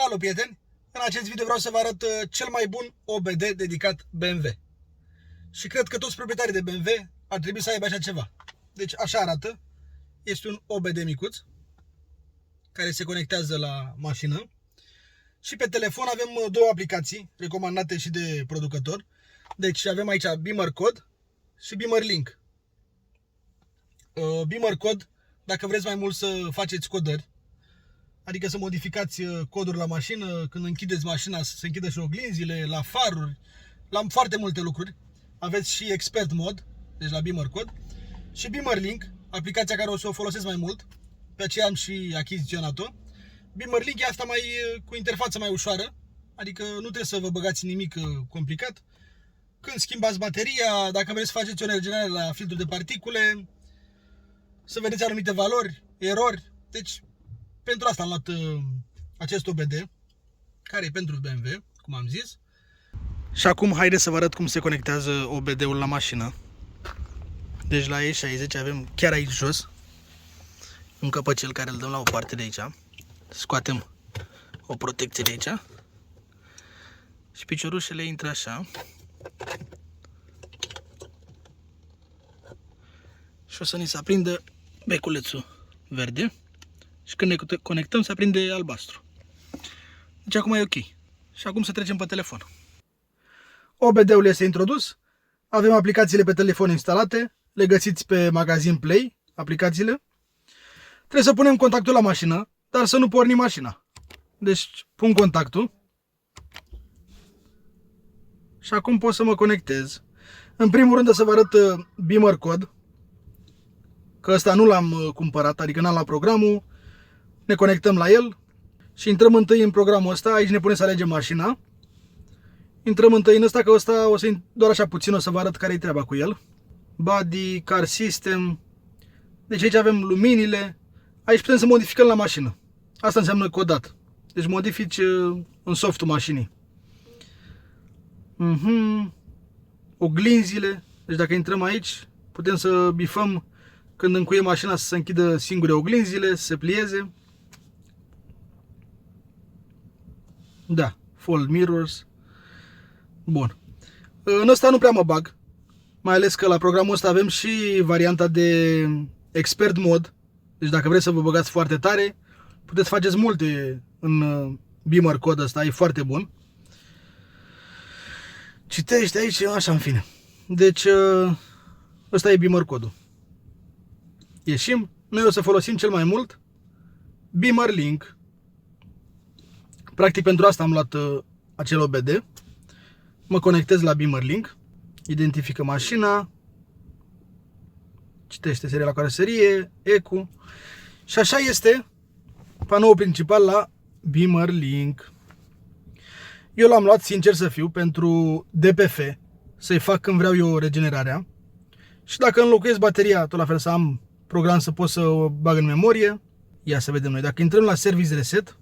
Salut, prieteni! În acest video vreau să vă arăt cel mai bun OBD dedicat BMW. Și cred că toți proprietarii de BMW ar trebui să aibă așa ceva. Deci așa arată. Este un OBD micuț care se conectează la mașină. Și pe telefon avem două aplicații recomandate și de producător. Deci avem aici Beamer Code și Beamer Link. Beamer Code, dacă vreți mai mult să faceți codări, adică să modificați coduri la mașină, când închideți mașina să se închidă și oglinzile, la faruri, la foarte multe lucruri. Aveți și Expert Mod, deci la Beamer Code. Și Beamer Link, aplicația care o să o folosesc mai mult, pe aceea am și achiziționat-o. Beamer Link e asta mai cu interfață mai ușoară, adică nu trebuie să vă băgați nimic complicat. Când schimbați bateria, dacă vreți să faceți o regenerare la filtrul de particule, să vedeți anumite valori, erori. Deci pentru asta am luat acest OBD, care e pentru BMW, cum am zis. Și acum haideți să vă arăt cum se conectează OBD-ul la mașină. Deci la E60 avem chiar aici jos un căpăcel care îl dăm la o parte de aici. Scoatem o protecție de aici și piciorușele intră așa. Și o să ni se aprindă beculețul verde. Și când ne conectăm se aprinde albastru. Deci acum e ok. Și acum să trecem pe telefon. OBD-ul este introdus. Avem aplicațiile pe telefon instalate. Le găsiți pe magazin Play, aplicațiile. Trebuie să punem contactul la mașină, dar să nu pornim mașina. Deci pun contactul. Și acum pot să mă conectez. În primul rând o să vă arăt Beamer Code. Că ăsta nu l-am cumpărat, adică n-am luat programul. Ne conectăm la el și intrăm întâi în programul ăsta. Aici ne pune să alegem mașina. Intrăm întâi în ăsta, că ăsta o să doar așa puțin o să vă arăt care-i treaba cu el. Body, Car System. Deci aici avem luminile. Aici putem să modificăm la mașină. Asta înseamnă codat. Deci modifici în softul mașinii. Oglinzile. Deci dacă intrăm aici, putem să bifăm când încuie mașina să se închidă singure oglinzile, să se plieze. Da, fold mirrors. Bun. În ăsta nu prea mă bag. Mai ales că la programul ăsta avem și varianta de Expert Mod. Deci dacă vreți să vă băgați foarte tare, puteți faceți multe în Beamer Code ăsta, e foarte bun. Citește aici, așa în fine. Deci ăsta e Beamer Code-ul. Ieșim. Noi o să folosim cel mai mult Beamer Link. Practic pentru asta am luat acel OBD. Mă conectez la Beamer Link. Identifică mașina. Citește seria la caroserie, ECU. Și așa este panoul principal la Beamer Link. Eu l-am luat, sincer să fiu, pentru DPF. Să-i fac când vreau eu regenerarea. Și dacă înlocuiesc bateria, tot la fel să am program să pot să o bag în memorie. Ia să vedem noi. Dacă intrăm la Service Reset,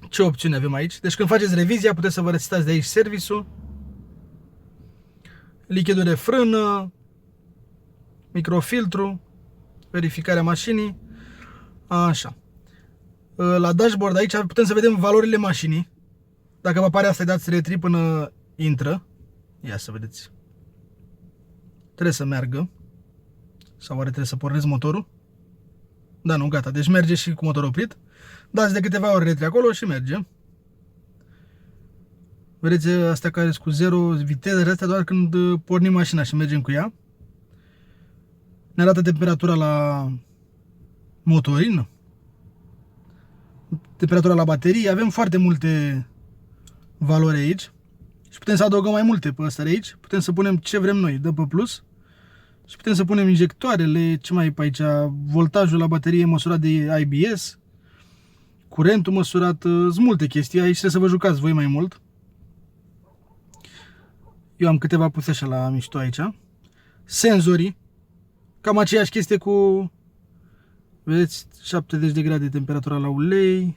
ce opțiuni avem aici? Deci când faceți revizia, puteți să vă resetați de aici serviciul. Lichidul de frână, microfiltru, verificarea mașinii. Așa. La dashboard aici putem să vedem valorile mașinii. Dacă vă apare asta, dați retry până intră. Ia să vedeți. Trebuie să meargă. Sau oare trebuie să pornesc motorul? Da, nu, gata. Deci merge și cu motorul oprit. Dați de câteva ori retry acolo și merge. Vedeți astea care sunt cu 0 viteză, astea doar când pornim mașina și mergem cu ea. Ne arată temperatura la motorină. Temperatura la baterie. Avem foarte multe valori aici. Și putem să adăugăm mai multe pe astea de aici. Putem să punem ce vrem noi. Dă pe plus. Și putem să punem injectoarele. Ce mai e pe aici? Voltajul la baterie măsurat de IBS. Curentul măsurat. Sunt multe chestii. Aici trebuie să vă jucați voi mai mult. Eu am câteva puse așa la mișto aici. Senzorii. Cam aceeași chestie cu... Vedeți? 70 de grade temperatura la ulei.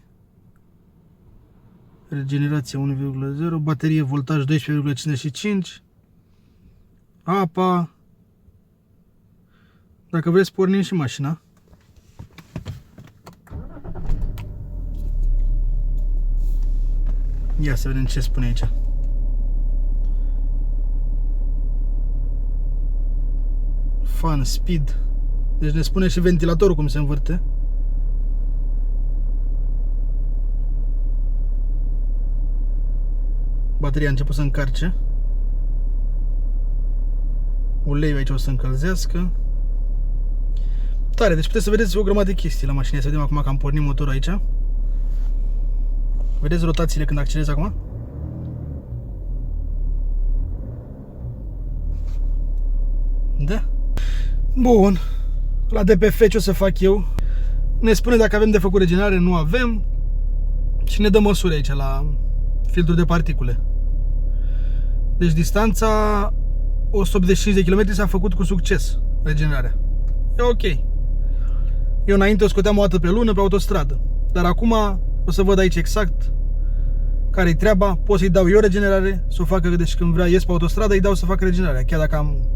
Regenerație 1,0. Baterie voltaj 12,55. Apa. Dacă vreți, pornim și mașina. Ia să vedem ce spune aici. Fan, speed. Deci ne spune și ventilatorul cum se învârte. Bateria a început să încarce. Uleiul aici o să încălzească. Tare, deci puteți să vedeți o grămadă de chestii la mașină. Să vedem acum că am pornit motorul aici. Vedeți rotațiile când accelerez acum? Da? Bun. La DPF ce o să fac eu? Ne spune dacă avem de făcut regenerare, nu avem. Și ne dă măsuri aici la filtrul de particule. Deci distanța 185 de km s-a făcut cu succes regenerarea. E ok. Eu înainte o scoteam o dată pe lună pe autostradă. Dar acum o să văd aici exact care-i treaba. Pot să-i dau eu regenerare, să o facă, deci când vrea ies pe autostradă, îi dau să facă regenerarea. Chiar dacă am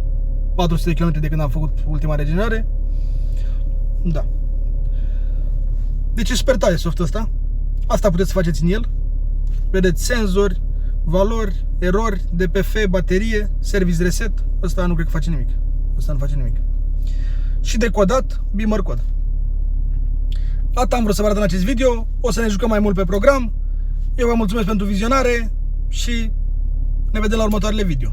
400 de km de când am făcut ultima regenerare. Da. Deci e super tare softul ăsta. Asta puteți să faceți în el. Vedeți senzori, valori, erori, DPF, baterie, service reset. Ăsta nu cred că face nimic. Ăsta nu face nimic. Și decodat, Beamer Code. Atât am vrut să vă arăt în acest video. O să ne jucăm mai mult pe program. Eu vă mulțumesc pentru vizionare și ne vedem la următoarele video.